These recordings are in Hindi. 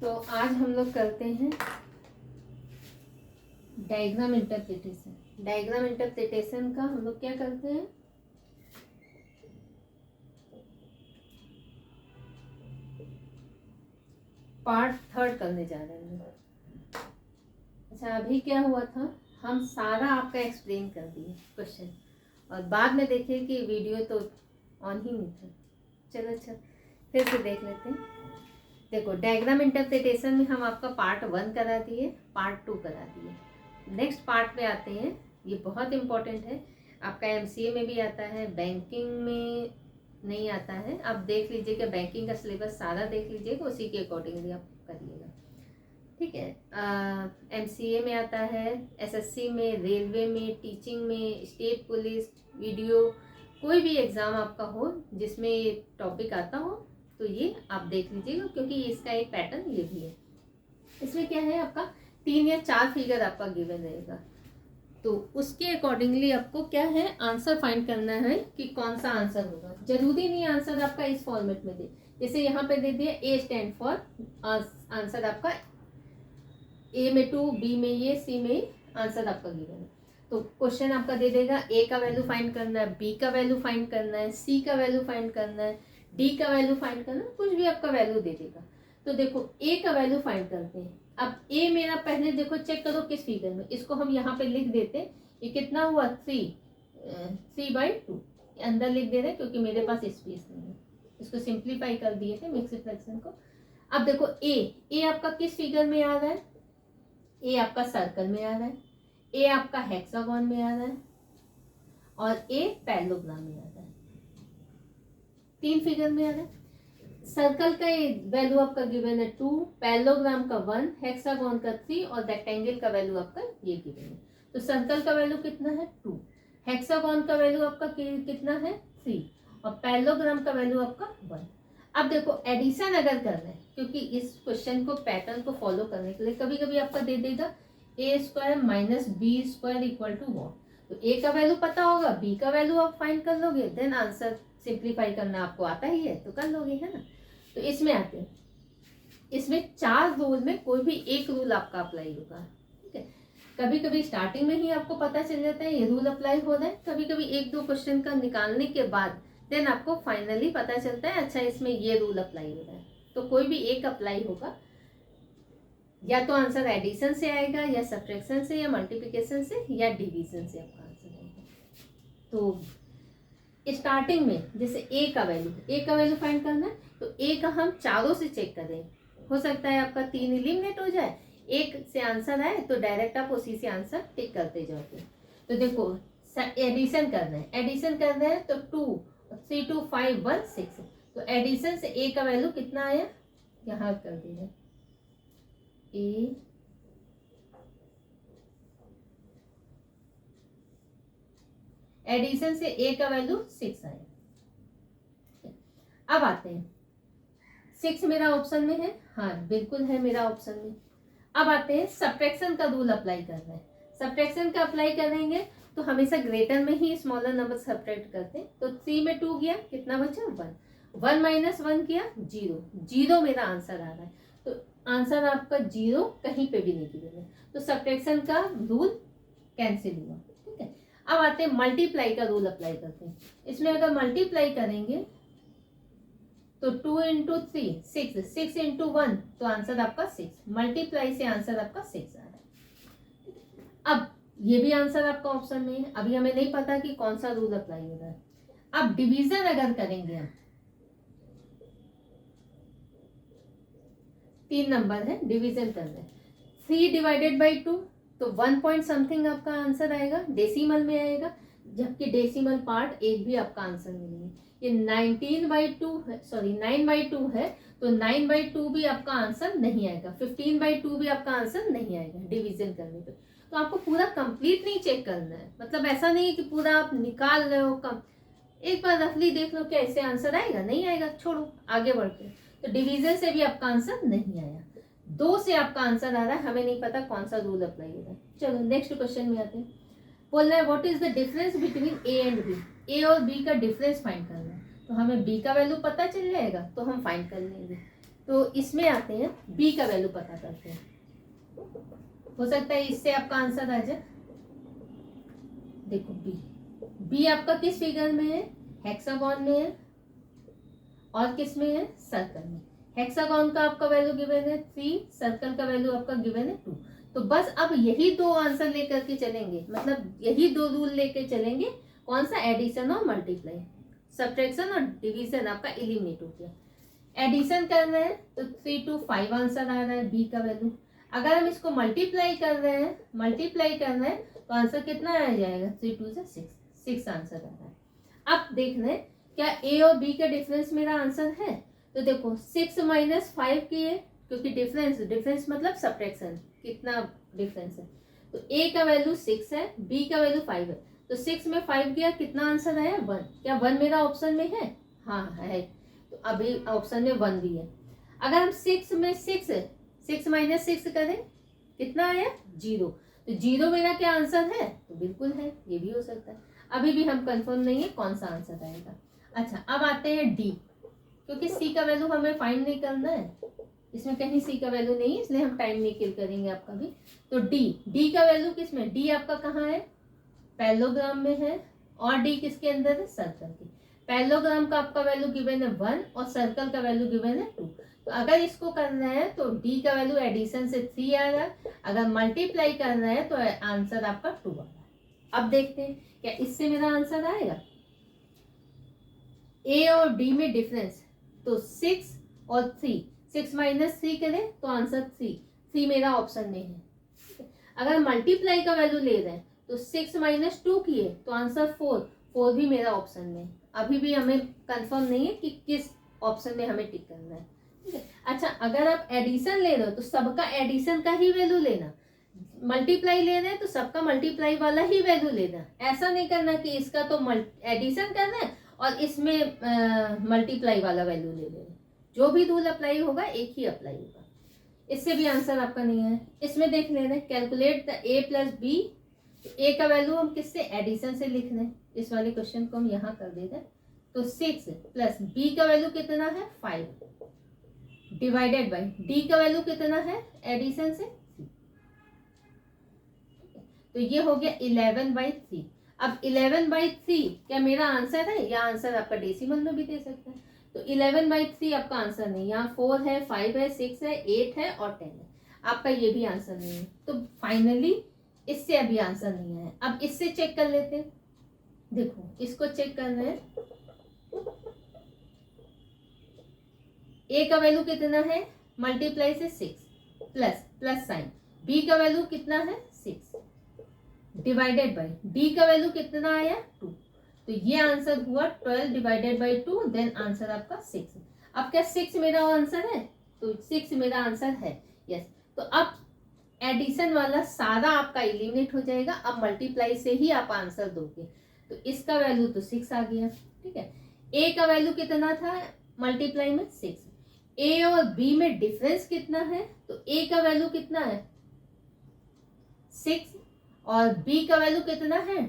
तो आज हम लोग करते हैं डायग्राम इंटरप्रिटेशन। डायग्राम इंटरप्रिटेशन का हम लोग क्या करते हैं, पार्ट 3 करने जा रहे हैं। अच्छा, अभी क्या हुआ था, हम सारा आपका एक्सप्लेन कर दिए क्वेश्चन, और बाद में देखिए कि वीडियो तो ऑन ही नहीं था। चलो अच्छा फिर से देख लेते हैं। देखो, डायग्राम इंटरप्रिटेशन में हम आपका पार्ट 1 करा दिए, पार्ट 2 करा दिए। नेक्स्ट पार्ट में आते हैं, ये बहुत इंपॉर्टेंट है, आपका एमसीए में भी आता है, बैंकिंग में नहीं आता है। आप देख लीजिएगा, बैंकिंग का सिलेबस सारा देख लीजिएगा, उसी के अकॉर्डिंगली आप करिएगा, ठीक है। एमसीए में आता है, एसएससी में, रेलवे में, टीचिंग में, स्टेट पुलिस, वीडियो, कोई भी एग्ज़ाम आपका हो जिसमें ये टॉपिक आता हो तो ये आप देख लीजिएगा, क्योंकि इसका एक पैटर्न ये भी है। इसमें क्या है, आपका 3 या 4 फिगर आपका गिवन रहेगा, तो उसके अकॉर्डिंगली आपको क्या है, आंसर फाइंड करना है कि कौन सा आंसर होगा। जरूरी नहीं आंसर आपका इस फॉर्मेट में दे, जैसे यहाँ पे दे दिया ए स्टैंड फॉर, आंसर आपका ए में 2, बी में ये, सी में आंसर आपका गिवन है। तो क्वेश्चन आपका दे देगा ए का वैल्यू फाइंड करना है, बी का वैल्यू फाइंड करना है, सी का वैल्यू फाइंड करना है, डी का वैल्यू फाइंड करना है, कुछ भी आपका वैल्यू दे देगा। तो देखो ए का वैल्यू फाइंड करते हैं। अब ए मेरा पहले देखो चेक करो किस फिगर में, इसको हम यहाँ पे लिख देते हैं। ये कितना हुआ, 3/2 अंदर लिख दे रहे हैं, क्योंकि मेरे पास स्पेस नहीं है। इसको सिंप्लीफाई कर दिए थे मिक्स्ड फ्रैक्शन को। अब देखो ए आपका किस फिगर में आ रहा है, ए आपका सर्कल में आ रहा है, ए आपका हेक्सागोन में आ रहा है, और ए पैरेललोग्राम में आ रहा है। 3 फिगर में आ रहा है। सर्कल का वैल्यू आपका गिवन है 2, पैरेललोग्राम का 1, हेक्सागोन का 3, और रेक्टेंगल का वैल्यू आपका ये गिवन है। तो सर्कल का वैल्यू कितना है, 2, हेक्सागोन का वैल्यू आपका कितना है, 3, और पैरेललोग्राम का वैल्यू आपका 1। अब देखो एडिशन अगर कर रहे हैं, क्योंकि इस क्वेश्चन को पैटर्न को फॉलो करने के लिए कभी कभी आपका दे देगा a² - b² = 1। तो ए का वैल्यू पता होगा, बी का वैल्यू आप फाइंड कर लोगे, देन आंसर सिंप्लीफाई करना आपको आता ही है तो कर लोगे, है ना। तो इसमें आते हैं, इसमें 4 रूल में कोई भी एक रूल आपका अप्लाई होगा, ठीक है। कभी कभी स्टार्टिंग में ही आपको पता चल जाता है ये रूल अप्लाई हो रहा है, कभी कभी 1-2 क्वेश्चन का निकालने के बाद देन आपको फाइनली पता चलता है अच्छा इसमें ये रूल अप्लाई हो रहा है। तो कोई भी एक अप्लाई होगा, या तो आंसर एडिशन से आएगा, या सब्ट्रैक्शन से, या मल्टीप्लिकेशन से, या डिवीजन से आपका आंसर आएगा। तो स्टार्टिंग में जैसे ए का वैल्यू फाइंड करना है, तो ए का हम चारों से चेक करें। हो सकता है आपका 3 एलिमिनेट हो जाए, एक से आंसर आए तो डायरेक्ट आप उसी से आंसर टिक करते जाओगे। तो देखो एडिशन करना है, तो 2 3 2 5 1 6। तो एडिशन से ए का वैल्यू कितना आया, यहाँ कर दीजिए ए, एडिशन से ए का वैल्यू 6 आया। अब आते हैं 6 मेरा ऑप्शन में है, हाँ बिल्कुल है मेरा ऑप्शन में। अब आते हैं सब्ट्रैक्शन का रूल अप्लाई करना है। सब्ट्रैक्शन का अप्लाई करेंगे तो हमेशा ग्रेटर में ही स्मॉलर नंबर सब्ट्रैक्ट करते हैं। तो 3 में 2 गया, कितना बचा 1, 1 - 1 किया 0 मेरा आंसर आ रहा है। तो आंसर आपका 0 कहीं पे भी नहीं गिवन है, तो सब्ट्रैक्शन का रूल कैंसिल हुआ, ठीक है। अब आते हैं मल्टीप्लाई का रूल अप्लाई करते हैं। इसमें अगर मल्टीप्लाई करेंगे तो 2 × 3 6, 6 × 1, तो आंसर आपका 6, मल्टीप्लाई से आंसर आपका 6 आ रहा है। अब ये भी आंसर आपका ऑप्शन में है, अभी हमें नहीं पता कि कौन सा रूल अप्लाई हो रहा है। अब डिवीजन अगर करेंगे हम, 3 नंबर है, डिवीजन करना है, 3/2, तो 1 पॉइंट समथिंग आपका आंसर आएगा, डेसिमल में आएगा, जबकि डेसिमल पार्ट एक भी आपका आंसर नहीं है। ये 9/2 है, तो 9/2 भी आपका आंसर नहीं आएगा, 15/2 भी आपका आंसर नहीं आएगा डिवीजन करने पे। तो आपको पूरा कंप्लीट नहीं चेक करना है, मतलब ऐसा नहीं है कि पूरा आप निकाल रहे हो कम, एक बार रफली देख लो क्या इससे आंसर आएगा, नहीं आएगा, छोड़ो आगे बढ़ते। तो डिवीजन से भी आपका आंसर नहीं आया, 2 से आपका आंसर आ रहा है, हमें नहीं पता कौन सा रूल अप्लाई हो रहा है। चलो नेक्स्ट क्वेश्चन में आते हैं। बोल रहा है what is the difference between A and B, A और बी का डिफरेंस फाइंड करना है। तो हमें बी का वैल्यू पता चल जाएगा तो हम फाइंड कर लेंगे। तो इसमें आते हैं बी का वैल्यू पता करते हैं। हो सकता है इससे आपका आंसर आ जाए। देखो बी आपका किस फिगर में है, हेक्सागोन में है, और किस में है, सर्कल में। हेक्सागोन का आपका वैल्यू गिवन है 3, सर्कल का वैल्यू आपका गिवन है 2। तो बस अब यही दो आंसर लेकर के चलेंगे, मतलब यही दो रूल लेके चलेंगे। कौन सा, एडिशन और मल्टीप्लाई। सब्ट्रैक्शन और डिवीजन आपका एलिमिनेट हो गया। एडिशन कर रहे हैं तो 3 to 5 आंसर आ रहा है बी का वैल्यू। अगर हम इसको मल्टीप्लाई कर रहे हैं तो आंसर कितना आ जाएगा, 3 2 6, 6 आंसर आ रहा है। अब देख रहे हैं क्या ए और बी का डिफरेंस मेरा आंसर है। तो देखो 6 - 5 की है, क्योंकि डिफरेंस मतलब सब्ट्रैक्शन, कितना डिफरेंस है। तो ए का वैल्यू 6 है, बी का वैल्यू 5 है। तो 6 में 5 गया, कितना आंसर आया, 1। क्या 1 मेरा ऑप्शन में है, हाँ है। तो अभी ऑप्शन में 1 भी है। अगर हम 6 में 6 -6 करें, कितना आया, 0। तो 0 मेरा क्या आंसर है, तो बिल्कुल है, ये भी हो सकता है। अभी भी हम कंफर्म नहीं है कौन सा आंसर आएगा। अच्छा, अब आते हैं डी, क्योंकि सी का वैल्यू हमें फाइंड नहीं करना है, इसमें कहीं सी का वैल्यू नहीं है, इसलिए हम टाइम नहीं किल करेंगे आपका भी। तो डी का वैल्यू किसमें, डी आपका कहाँ है, पैरेललोग्राम में है, और डी किसके अंदर है, सर्कल के। पैरेललोग्राम का आपका वैल्यू गिवन है 1 और सर्कल का वैल्यू गिवन है 2। तो अगर इसको कर रहे हैं तो डी का वैल्यू एडिशन से 3 आ रहा है, अगर मल्टीप्लाई कर रहे हैं तो आंसर आपका 2 आ रहा है। अब देखते हैं क्या इससे मेरा आंसर आएगा। ए और डी में डिफरेंस, तो 6 और 3, 6 - 3 करें तो आंसर 3 मेरा ऑप्शन में है। अगर मल्टीप्लाई का वैल्यू ले रहे हैं तो 6 - 2 किए तो आंसर 4 भी मेरा ऑप्शन में। अभी भी हमें कंफर्म नहीं है कि किस ऑप्शन में हमें टिक करना है, ठीक है। अच्छा, अगर आप एडिशन ले रहे हो तो सबका एडिशन का ही वैल्यू लेना, मल्टीप्लाई ले रहे हैं तो सबका मल्टीप्लाई वाला ही वैल्यू लेना। ऐसा नहीं करना कि इसका तो एडिशन करना है और इसमें मल्टीप्लाई वाला वैल्यू ले लेना। जो भी रूल अप्लाई होगा एक ही अप्लाई होगा। इससे भी आंसर आपका नहीं है। इसमें देख ले रहे, calculate the A plus B. A का वैल्यू हम किससे, एडिशन से लिख रहे हैं। इस वाले क्वेश्चन को हम यहाँ कर देते हैं। तो 6 प्लस बी का वैल्यू कितना है, 5, डिवाइडेड बाई डी का वैल्यू कितना है, एडिशन से 3। तो ये हो गया 11/3। अब 11/3 क्या मेरा आंसर है, या आंसर आपका डेसिमल में भी दे सकता है। तो 11/3 आपका आंसर नहीं, यहाँ 4 है, 5 है, 6 है, 8 है और 10 है, आपका ये भी आंसर नहीं है। तो फाइनली इससे अभी आंसर नहीं है। अब इससे चेक कर लेते हैं। देखो इसको चेक कर रहे हैं, ए का वैल्यू कितना है, मल्टीप्लाई से 6 प्लस साइन, बी का वैल्यू कितना है 6, डिवाइडेड बाई डी का वैल्यू कितना आया 2। तो ये आंसर हुआ 12 डिवाइडेड बाई 2, देन आंसर आपका 6। अब क्या 6 मेरा आंसर है, तो 6 मेरा आंसर है, यस। तो अब एडिशन वाला सारा आपका एलिमिनेट हो जाएगा। अब मल्टीप्लाई से ही आप आंसर दोगे। तो इसका वैल्यू तो 6 आ गया, ठीक है। ए का वैल्यू कितना था मल्टीप्लाई में, 6। ए और बी में डिफरेंस कितना है, तो ए का वैल्यू कितना है 6 और बी का वैल्यू कितना है,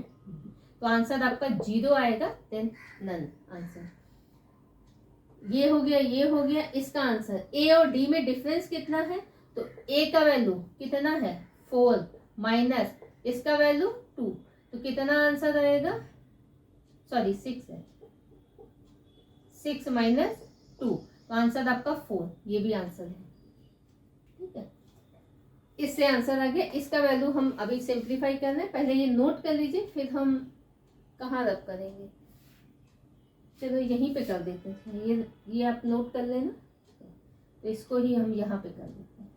तो आंसर आपका 0 आएगा, देन नन आंसर। ये हो गया इसका आंसर। ए और डी में डिफरेंस कितना है, तो ए का वैल्यू कितना है 4 माइनस इसका वैल्यू 2, तो कितना आंसर आएगा, सॉरी 6 है, 6 - 2, तो आंसर आपका 4, ये भी आंसर है, ठीक है। इससे आंसर आ गया। इसका वैल्यू हम अभी सिंप्लीफाई कर रहे हैं, पहले ये नोट कर लीजिए, फिर हम कहाँ रब करेंगे। चलो यहीं पे कर देते हैं, ये आप नोट कर लेना, तो इसको ही हम यहाँ पे कर देते हैं।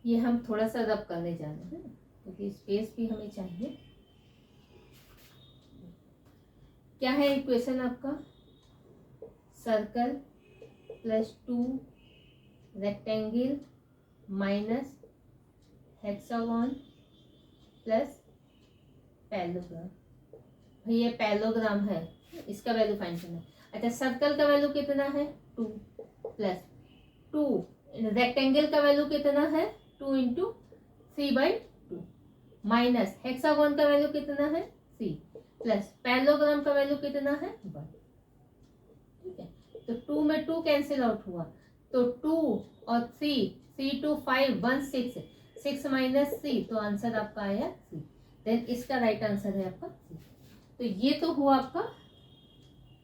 ये हम थोड़ा सा रब करने जा रहे हैं क्योंकि स्पेस भी हमें चाहिए। क्या है इक्वेशन आपका, circle plus 2 rectangle minus hexagon plus parallelogram. ये पैरेललोग्राम है, इसका वैल्यू फाइंड करना है। अच्छा सर्कल का वैल्यू कितना है 2 प्लस 2, रेक्टेंगल का वैल्यू कितना है 2 इंटू 3/2 माइनस हेक्सागोन का वैल्यू कितना है 3 प्लस पैरेललोग्राम का वैल्यू कितना है 1। ठीक है, तो 2 में 2 कैंसिल आउट हुआ, तो 2 और 3 2 5 1 6 6 माइनस 3, तो आंसर आपका आया 3। देन इसका राइट आंसर है आपका 3। तो ये तो हुआ आपका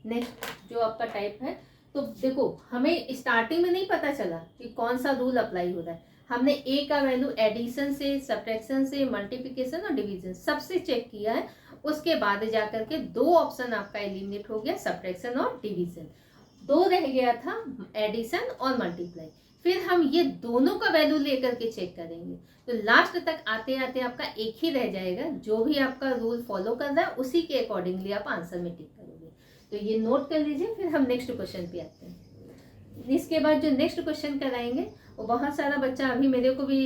नेक्स्ट जो आपका टाइप है। तो देखो हमें स्टार्टिंग में नहीं पता चला कि कौन सा रूल अप्लाई हो रहा है। हमने ए का वैल्यू एडिशन से, सब्ट्रैक्शन से, मल्टीप्लिकेशन और डिवीजन सबसे चेक किया है। उसके बाद जाकर के 2 ऑप्शन आपका एलिमिनेट हो गया, सब्ट्रैक्शन और डिवीजन। 2 रह गया था, एडिशन और मल्टीप्लाई। फिर हम ये दोनों का वैल्यू लेकर के चेक करेंगे, तो लास्ट तक आते आते आपका एक ही रह जाएगा। जो भी आपका रूल फॉलो कर रहा है उसी के अकॉर्डिंगली आप आंसर में टिक करोगे। तो ये नोट कर लीजिए। फिर हम नेक्स्ट क्वेश्चन पे आते हैं। इसके बाद जो नेक्स्ट क्वेश्चन कराएंगे वो बहुत सारा बच्चा अभी मेरे को भी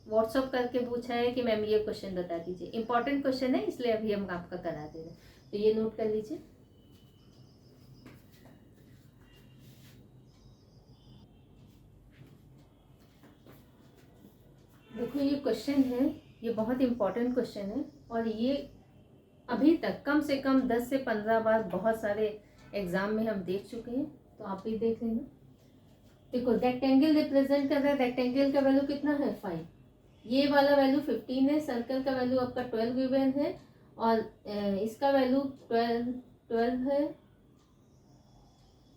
व्हाट्सअप करके पूछा है कि मैम ये क्वेश्चन बता दीजिए। इंपॉर्टेंट क्वेश्चन है इसलिए अभी हम आपका करा दे रहे हैं। तो ये नोट कर लीजिए। देखो ये क्वेश्चन है, ये बहुत इंपॉर्टेंट क्वेश्चन है और ये अभी तक कम से कम 10 से 15 बार बहुत सारे एग्जाम में हम देख चुके हैं, तो आप भी देख लेना। देखो रेक्टेंगल रिप्रेजेंट कर रहा है, रेक्टेंगल का वैल्यू कितना है 5, ये वाला वैल्यू 15 है, सर्कल का वैल्यू आपका 12 गिवन है और इसका वैल्यू 12 है,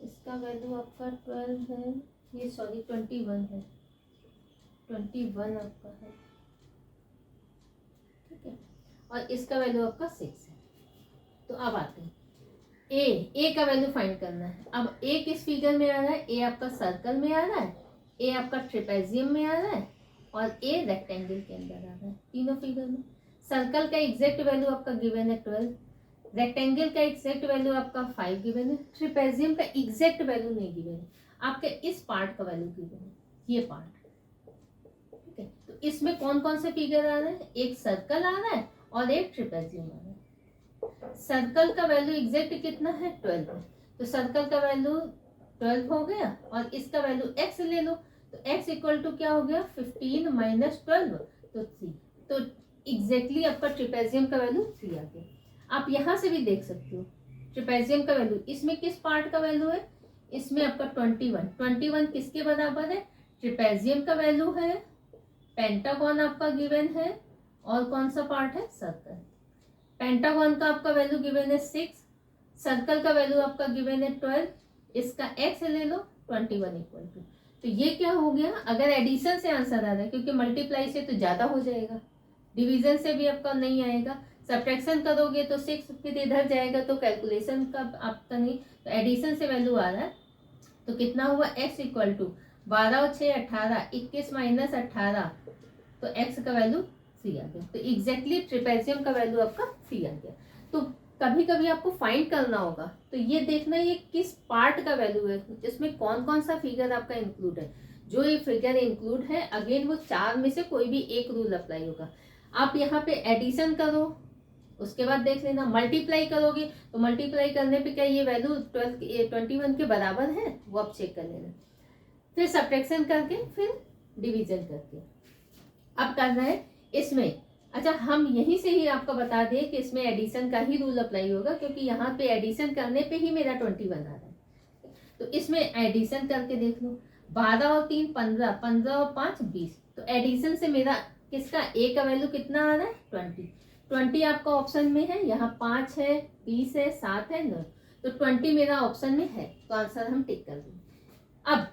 इसका वैल्यू आपका 12 है, ये सॉरी 21 है, 21 आपका है। ठीक है, और इसका वैल्यू आपका 6 है। तो अब आते हैं ए का वैल्यू फाइंड करना है। अब ए किस फिगर में आ रहा है, ए आपका सर्कल में आ रहा है, ए आपका ट्रेपेजियम में आ रहा है और ए रेक्टेंगल के अंदर आ रहा है, तीनों फिगर में। सर्कल का एग्जैक्ट वैल्यू आपका गिवन है 12, रेक्टेंगल का एग्जैक्ट वैल्यू आपका 5 गिवन है, ट्रेपेजियम का एग्जैक्ट वैल्यू नहीं गिवन है, आपके इस पार्ट का वैल्यू गिवन है, ये पार्ट। ठीक है, तो इसमें कौन कौन से फिगर आ रहे हैं, एक सर्कल आ रहा है और एक ट्रेपेजियम आ रहा है। सर्कल का वैल्यू एग्जैक्ट कितना है 12 है, तो सर्कल का वैल्यू 12 हो गया और इसका वैल्यू x ले लो, तो x इक्वल टू क्या हो गया 15 माइनस 12, तो 3। तो एग्जैक्टली आपका ट्रेपेजियम का वैल्यू 3 आ गया। आप यहाँ से भी देख सकते हो ट्रेपेजियम का वैल्यू, इसमें किस पार्ट का वैल्यू है, इसमें आपका 21 किसके बराबर है, ट्रेपेजियम का वैल्यू है, पेंटागन आपका गिवन है और कौन सा पार्ट है, सर्कल। पेंटागन का आपका वैल्यू गिवन है 6, सर्कल का वैल्यू आपका गिवन है 12, इसका x ले लो 21 इक्वल टू। तो ये क्या हो गया, अगर एडिशन से आंसर आ रहा है, क्योंकि मल्टीप्लाई से तो ज्यादा हो जाएगा, डिवीजन से भी आपका नहीं आएगा, सब्ट्रैक्शन करोगे तो 6 फिर इधर जाएगा तो कैलकुलेशन का आपका नहीं, तो एडिशन से वैल्यू आ रहा है। तो कितना हुआ x इक्वल टू 12 और 6 18, 21 माइनस 18, तो x का वैल्यू 3 आ गया। तो एग्जैक्टली ट्रेपेजियम का वैल्यू आपका 3 आ गया। तो कभी कभी आपको फाइंड करना होगा, तो ये देखना ये किस पार्ट का वैल्यू है, जिसमें कौन कौन सा फिगर आपका इंक्लूड है। जो ये फिगर इंक्लूड है अगेन वो 4 में से कोई भी एक रूल अप्लाई होगा। आप यहाँ पे एडिशन करो, उसके बाद देख लेना मल्टीप्लाई करोगे, तो मल्टीप्लाई करने पे क्या ये वैल्यू 21 के बराबर है, वो आप चेक कर लेना। फिर सब्ट्रैक्शन करके फिर डिवीजन करके अब करना है इसमें। अच्छा हम यहीं से ही आपको बता दें कि इसमें एडिशन का ही रूल अप्लाई होगा, क्योंकि यहाँ पे एडिशन करने पे ही मेरा 21 आ रहा है। तो इसमें एडिशन करके देख लो, 12 और 3 15, 15 और 5 20, तो एडिशन से मेरा किसका ए का वैल्यू कितना आ रहा है 20 आपका ऑप्शन में है, यहाँ 5 है, 20 है, 7 है, 9, तो 20 मेरा ऑप्शन में है, तो आंसर हम टिक कर देंगे। अब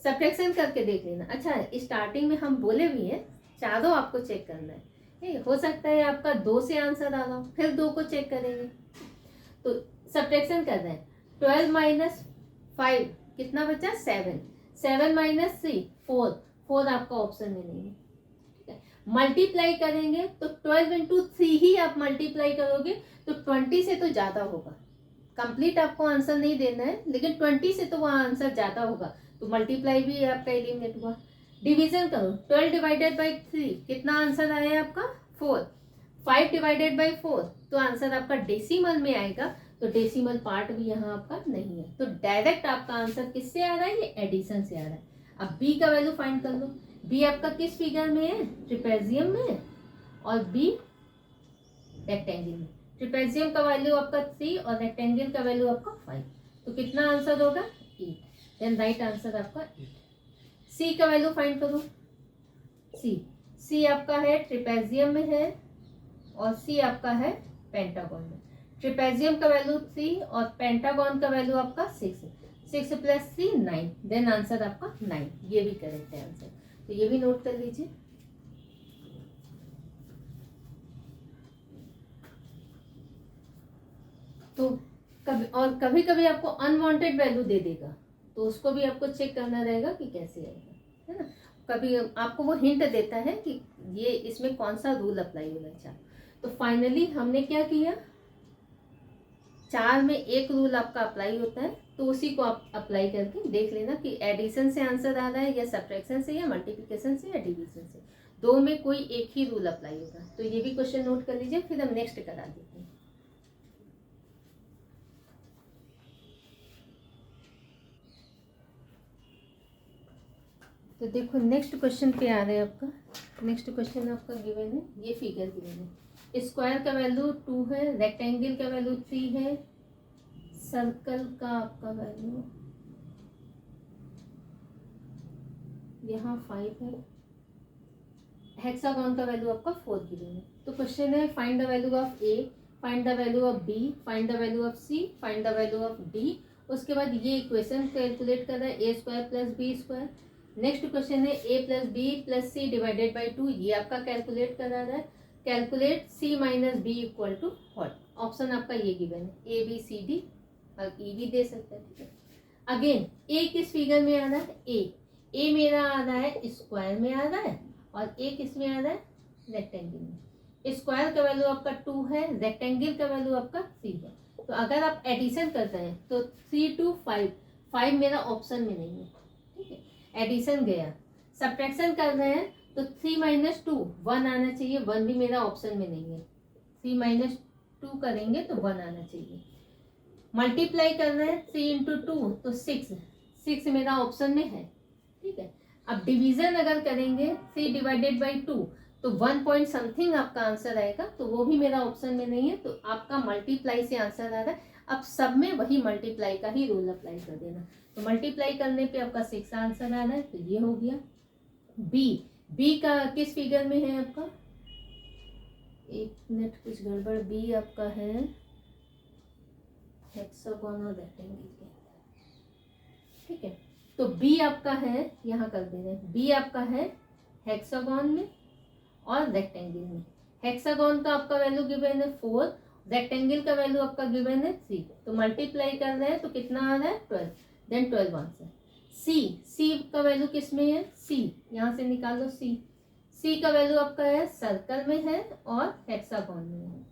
सब्ट्रैक्शन करके देख लेना। अच्छा स्टार्टिंग में हम बोले भी हैं चारों आपको चेक करना है, हो सकता है आपका 2 से आंसर आ रहा हो, फिर 2 को चेक करेंगे। तो सब्ट्रैक्शन कर रहे हैं, 12 माइनस 5 कितना बचा 7, 7 माइनस 3 4 आपका ऑप्शन में नहीं है। ठीक है, मल्टीप्लाई करेंगे तो 12 इंटू 3 ही आप मल्टीप्लाई करोगे तो 20 से तो ज्यादा होगा। कंप्लीट आपको आंसर नहीं देना है, लेकिन 20 से तो वह आंसर ज्यादा होगा, तो मल्टीप्लाई भी आपका एलिमिनेट हुआ। डिवीजन करो, 12 डिवाइडेड बाई 3 कितना आंसर आया आपका 4, 5 डिवाइडेड बाई 4, तो आंसर आपका डेसिमल में आएगा, तो डेसिमल पार्ट भी यहाँ आपका नहीं है, तो डायरेक्ट आपका आंसर किससे आ रहा है, ये एडिशन से आ रहा है। अब बी का वैल्यू फाइंड कर लो। बी आपका किस फिगर में है, ट्रिपेजियम में, और बी रेक्टेंगल में। ट्रिपेजियम का वैल्यू आपका 3 और रेक्टेंगल का वैल्यू आपका 5, तो कितना आंसर होगा 8। देन राइट आंसर आपका 8। सी का वैल्यू फाइंड करो। सी आपका है ट्रिपेजियम में है और सी आपका है पेंटागन में। ट्रिपेजियम का वैल्यू 3 और पेंटागन का वैल्यू आपका 6 है। 6 + 3 9, देन आंसर आपका 9, ये भी करेक्ट है आंसर। तो ये भी नोट कर लीजिए। तो कभी कभी आपको अनवांटेड वैल्यू दे देगा, तो उसको भी आपको चेक करना रहेगा कि कैसे आएगा, है ना। कभी आपको वो हिंट देता है कि ये इसमें कौन सा रूल अप्लाई होना चाहिए। तो फाइनली हमने क्या किया, 4 में एक रूल आपका अप्लाई होता है, तो उसी को आप अप्लाई करके देख लेना कि एडिशन से आंसर आ रहा है या सब्ट्रैक्शन से या मल्टीप्लिकेशन से या डिवीजन से। 2 में कोई एक ही रूल अप्लाई होगा। तो ये भी क्वेश्चन नोट कर लीजिए, फिर हम नेक्स्ट करा देते हैं। तो देखो नेक्स्ट क्वेश्चन पे आ रहे हैं आपका। नेक्स्ट क्वेश्चन आपका गिवन है, ये फिगर गिवन है। स्क्वायर का वैल्यू 2 है, रेक्टेंगल का वैल्यू 3 है, सर्कल का आपका वैल्यू यहाँ 5 है, हेक्सागोन का वैल्यू आपका 4 गिवन है। तो क्वेश्चन है find the value of A, find the value of B, find the value of C, find the value of D. उसके बाद ये इक्वेशन कैलकुलेट कर रहा है, a² + b²। नेक्स्ट क्वेश्चन है a + b + c divided by 2, ये आपका कैलकुलेट करा रहा है। Calculate c - b = what. Option आपका ये गिवन है, a b c d, और e भी दे सकता है, ठीक है। अगेन a किस फिगर में आ रहा है, a मेरा आ रहा है स्क्वायर में आ रहा है, और a किस में आ रहा है, रेक्टेंगल में। स्क्वायर का वैल्यू आपका 2 है, रेक्टेंगल का वैल्यू आपका 3 है। तो अगर आप एडिशन करते हैं तो 3 to 5, 5 मेरा ऑप्शन में नहीं है, ठीक है। एडिशन गया, सब्ट्रैक्शन कर रहे हैं तो 3 - 2 1 आना चाहिए, 1 भी मेरा ऑप्शन में नहीं है। 3 - 2 करेंगे तो 1 आना चाहिए। मल्टीप्लाई कर रहे हैं 3 × 2 तो 6 मेरा ऑप्शन में है, ठीक है। अब डिवीजन अगर करेंगे 3 डिवाइडेड बाई 2 तो 1 पॉइंट समथिंग आपका आंसर आएगा, तो वो भी मेरा ऑप्शन में नहीं है। तो आपका मल्टीप्लाई से आंसर आ रहा है। अब सब में वही मल्टीप्लाई का ही रूल अप्लाई कर देना। तो मल्टीप्लाई करने पे आपका 6 आंसर आ रहा है, तो ये हो गया। बी का किस फिगर में है आपका, एक मिनट कुछ गड़बड़, बी आपका है हेक्सागोन और रेक्टेंगल के, ठीक है। तो बी आपका है, यहाँ कर दे रहे हैं, बी आपका है हेक्सागोन में और रेक्टेंगल में। हेक्सागोन का आपका वैल्यू गिवन है 4, रेक्टेंगल का वैल्यू आपका गिवन है 3। तो मल्टीप्लाई कर रहे हैं तो कितना आ रहा है 12, देन 12 आंसर। सी का वैल्यू किस में है, सी यहाँ से निकालो। सी का वैल्यू आपका है सर्कल में है और हेक्सागोन में है।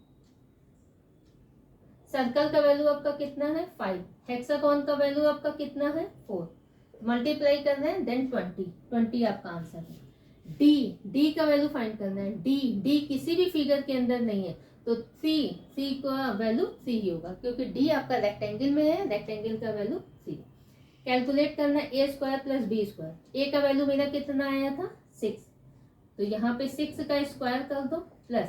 सर्कल का वैल्यू आपका कितना है 5, हेक्सागोन का वैल्यू आपका कितना है 4। मल्टीप्लाई कर रहे हैं देन 20 आपका आंसर है। डी का वैल्यू फाइंड करना है। डी किसी भी फिगर के अंदर नहीं है, तो सी का वैल्यू 3 ही होगा, क्योंकि डी आपका रेक्टेंगल में है, रेक्टेंगल का वैल्यू 3। कैलकुलेट करना है a² + b²। a का वैल्यू मेरा कितना आया था 6, तो यहाँ पे 6 का स्क्वायर कर दो, प्लस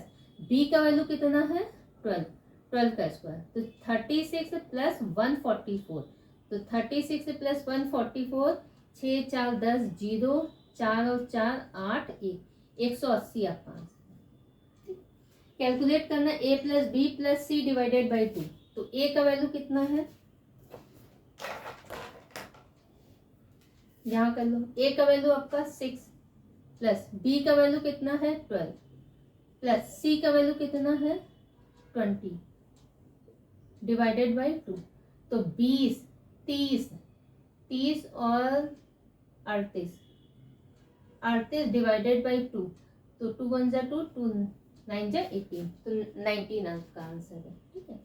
b का वैल्यू कितना है 12 का स्क्वायर, तो 36 + 144। तो 36 + 144, 6 4 10, 0 4 और 4 8 1, 180 आपका आंसर। कैलकुलेट करना a + b + c divided by 2। तो a का वैल्यू कितना है, यहाँ कर लो। a का वैल्यू आपका 6, प्लस b का वैल्यू कितना है 12, प्लस c का वैल्यू कितना है 20 डिवाइडेड बाई 2। तो 20 30 और 38 डिवाइडेड बाई 2, तो 2 1 जा 2, 2 9 जा 18, तो 19 आपका आंसर है, ठीक है।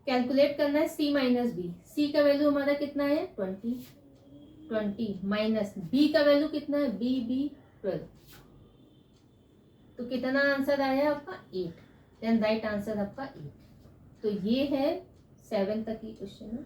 कैलकुलेट करना है c - b। c का वैल्यू हमारा कितना है 20 माइनस b का वैल्यू कितना है b 12, तो कितना आंसर आया आपका 8, देन राइट आंसर आपका 8। तो ये है 7 तक ही क्वेश्चन है।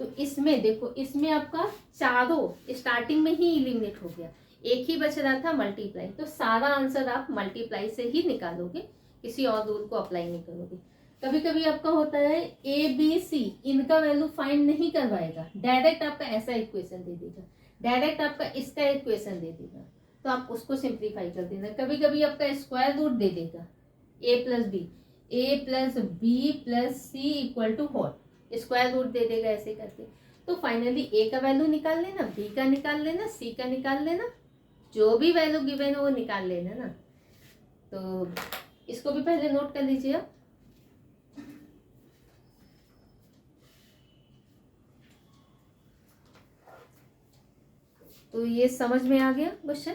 तो इसमें देखो, इसमें आपका चारों स्टार्टिंग में ही एलिमिनेट हो गया, एक ही बच रहा था मल्टीप्लाई, तो सारा आंसर आप मल्टीप्लाई से ही निकालोगे, किसी और रूल को अप्लाई नहीं करोगे। कभी कभी आपका होता है ए बी सी, इनका वैल्यू फाइंड नहीं करवाएगा, डायरेक्ट आपका ऐसा इक्वेशन दे देगा, डायरेक्ट आपका इसका इक्वेशन दे देगा, तो आप उसको सिंप्लीफाई कर देना। कभी कभी आपका स्क्वायर रूट दे देगा, A plus B plus C equal to what, square root दे देगा ऐसे करके। तो फाइनली ए का वैल्यू निकाल लेना, बी का निकाल लेना, सी का निकाल लेना, जो भी वैल्यू गिवन है वो निकाल लेना ना। तो इसको भी पहले नोट कर लीजिए आप। तो ये समझ में आ गया क्वेश्चन।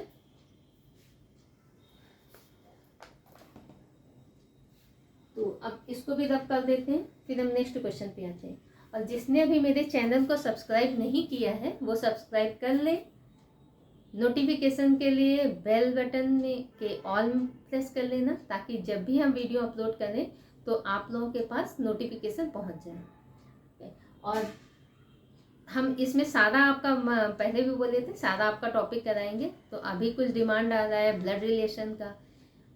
तो अब इसको भी रब कर देते हैं, फिर हम नेक्स्ट क्वेश्चन पे आते हैं। और जिसने अभी मेरे चैनल को सब्सक्राइब नहीं किया है वो सब्सक्राइब कर ले, नोटिफिकेशन के लिए बेल बटन में के ऑल प्रेस कर लेना, ताकि जब भी हम वीडियो अपलोड करें तो आप लोगों के पास नोटिफिकेशन पहुंच जाए। और हम इसमें सारा आपका, पहले भी बोले थे, सारा आपका टॉपिक कराएंगे। तो अभी कुछ डिमांड आ रहा है ब्लड रिलेशन का,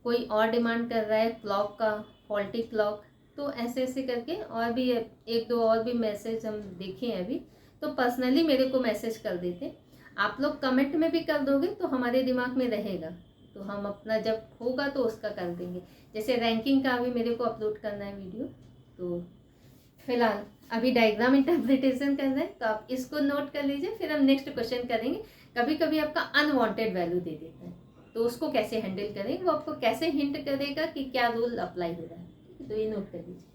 कोई और डिमांड कर रहा है क्लॉक का, फॉल्टी क्लॉक, तो ऐसे ऐसे करके और भी एक दो और भी मैसेज हम देखे हैं अभी। तो पर्सनली मेरे को मैसेज कर देते, आप लोग कमेंट में भी कर दोगे तो हमारे दिमाग में रहेगा, तो हम अपना जब होगा तो उसका कर देंगे। जैसे रैंकिंग का अभी मेरे को अपलोड करना है वीडियो, तो फिलहाल अभी डायग्राम इंटरप्रिटेशन करना है, तो आप इसको नोट कर लीजिए, फिर हम नेक्स्ट क्वेश्चन करेंगे। कभी कभी आपका अनवांटेड वैल्यू दे देता है, तो उसको कैसे हैंडल करेंगे, वो आपको कैसे हिंट करेगा कि क्या रूल अप्लाई हो रहा है, तो ये नोट कर लीजिए।